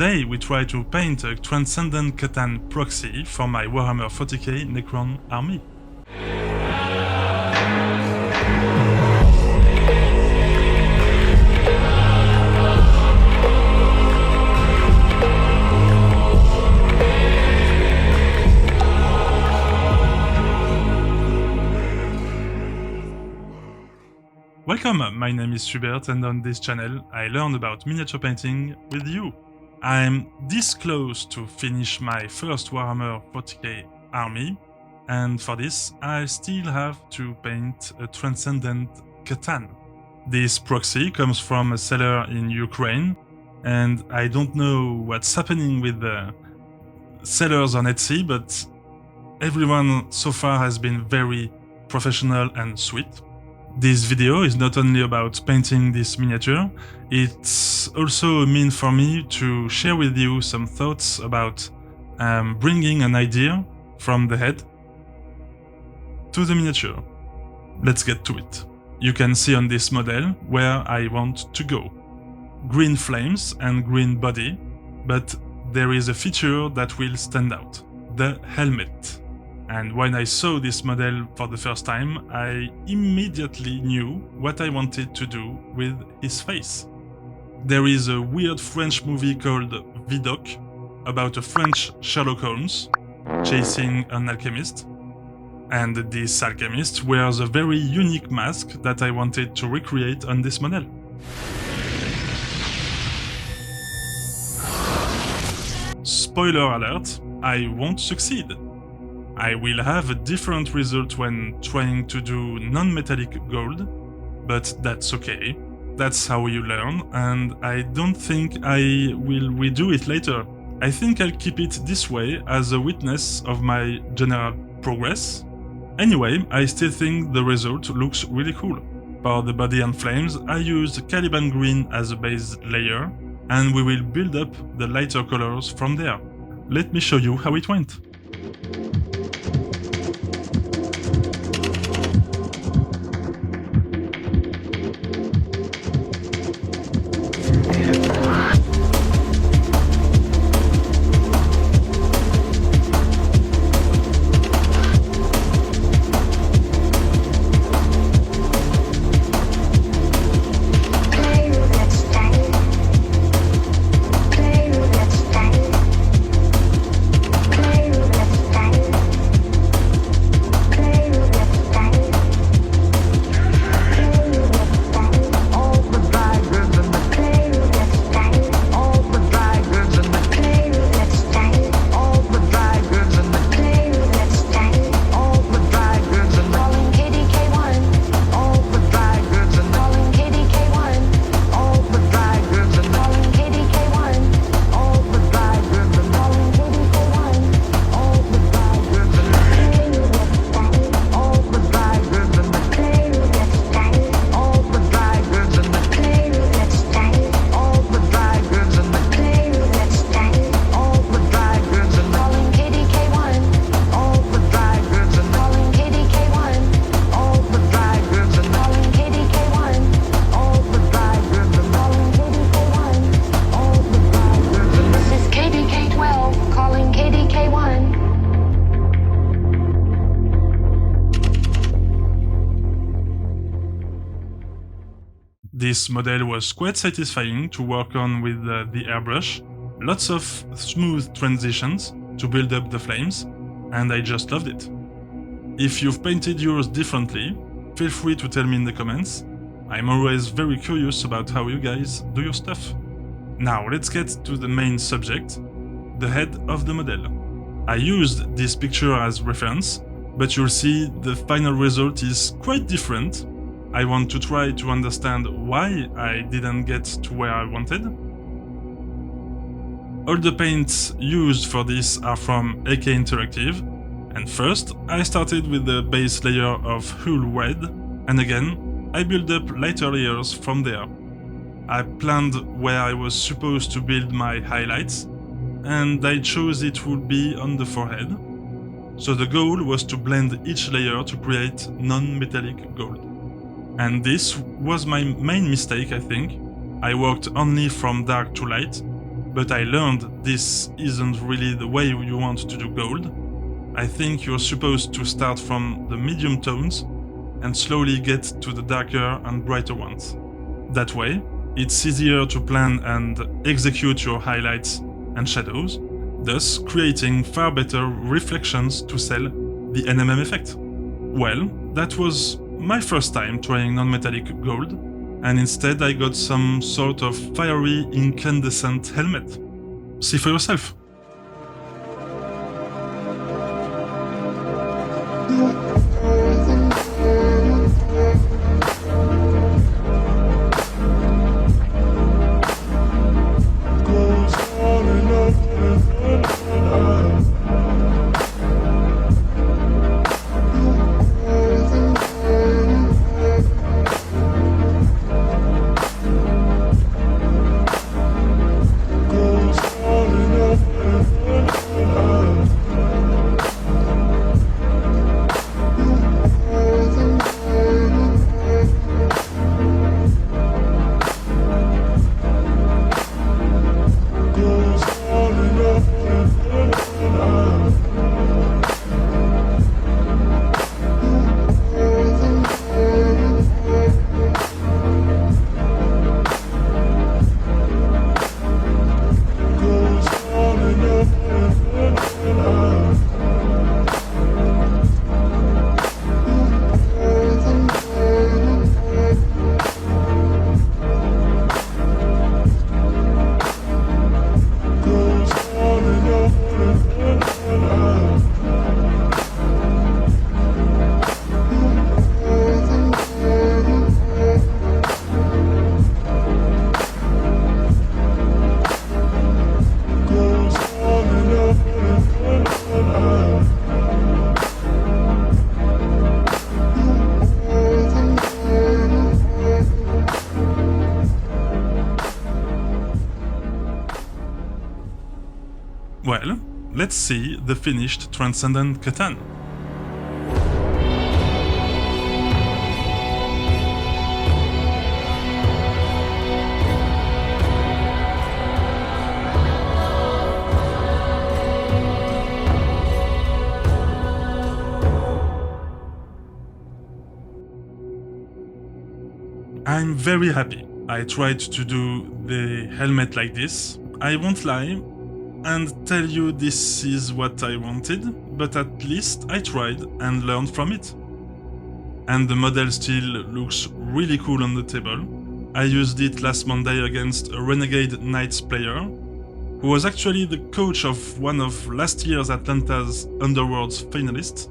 Today we try to paint a transcendent Catan proxy for my Warhammer 40k Necron army. Welcome, my name is Hubert, and on this channel I learn about miniature painting with you. I'm this close to finish my first Warhammer 40k army, and for this I still have to paint a transcendent Catan. This proxy comes from a seller in Ukraine, and I don't know what's happening with the sellers on Etsy, but everyone so far has been very professional and sweet. This video is not only about painting this miniature, it's also a means for me to share with you some thoughts about bringing an idea from the head to the miniature. Let's get to it. You can see on this model where I want to go. Green flames and green body, but there is a feature that will stand out: the helmet. And when I saw this model for the first time, I immediately knew what I wanted to do with his face. There is a weird French movie called Vidocq about a French Sherlock Holmes chasing an alchemist. And this alchemist wears a very unique mask that I wanted to recreate on this model. Spoiler alert, I won't succeed. I will have a different result when trying to do non-metallic gold, but that's okay. That's how you learn, and I don't think I will redo it later. I think I'll keep it this way as a witness of my general progress. Anyway, I still think the result looks really cool. For the body and flames, I used Caliban green as a base layer, and we will build up the lighter colors from there. Let me show you how it went. This model was quite satisfying to work on with the airbrush, lots of smooth transitions to build up the flames, and I just loved it. If you've painted yours differently, feel free to tell me in the comments. I'm always very curious about how you guys do your stuff. Now let's get to the main subject, the head of the model. I used this picture as reference, but you'll see the final result is quite different. I want to try to understand why I didn't get to where I wanted. All the paints used for this are from AK Interactive, and first I started with the base layer of Hull Red, and again I built up lighter layers from there. I planned where I was supposed to build my highlights, and I chose it would be on the forehead. So the goal was to blend each layer to create non-metallic gold. And this was my main mistake, I think. I worked only from dark to light, but I learned this isn't really the way you want to do gold. I think you're supposed to start from the medium tones and slowly get to the darker and brighter ones. That way, it's easier to plan and execute your highlights and shadows, thus creating far better reflections to sell the NMM effect. Well, that was my first time trying non-metallic gold, and instead I got some sort of fiery incandescent helmet. See for yourself. Well, let's see the finished Transcendent Catan. I'm very happy. I tried to do the helmet like this. I won't lie and tell you this is what I wanted, but at least I tried and learned from it. And the model still looks really cool on the table. I used it last Monday against a Renegade Knights player, who was actually the coach of one of last year's Atlanta's Underworlds finalists.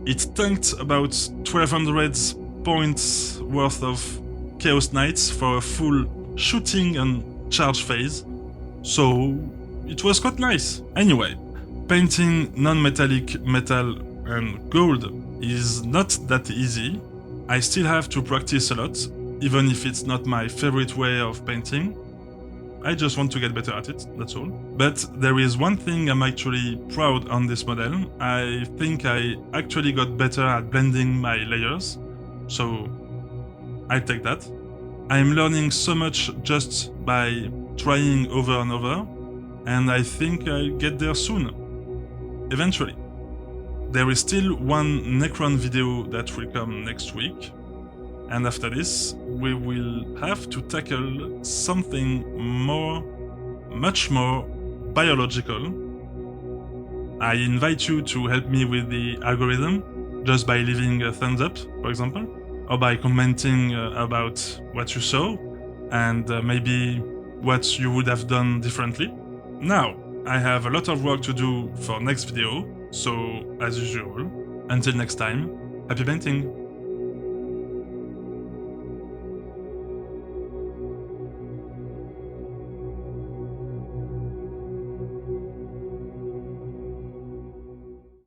It tanked about 1200 points worth of Chaos Knights for a full shooting and charge phase, so it was quite nice. Anyway, painting non-metallic metal and gold is not that easy. I still have to practice a lot, even if it's not my favorite way of painting. I just want to get better at it, that's all. But there is one thing I'm actually proud on this model. I think I actually got better at blending my layers, so I'll take that. I'm learning so much just by trying over and over, and I think I'll get there soon. Eventually. There is still one Necron video that will come next week, and after this, we will have to tackle something much more biological. I invite you to help me with the algorithm, just by leaving a thumbs up, for example, or by commenting about what you saw, and maybe what you would have done differently. Now, I have a lot of work to do for next video, so as usual, until next time, happy painting!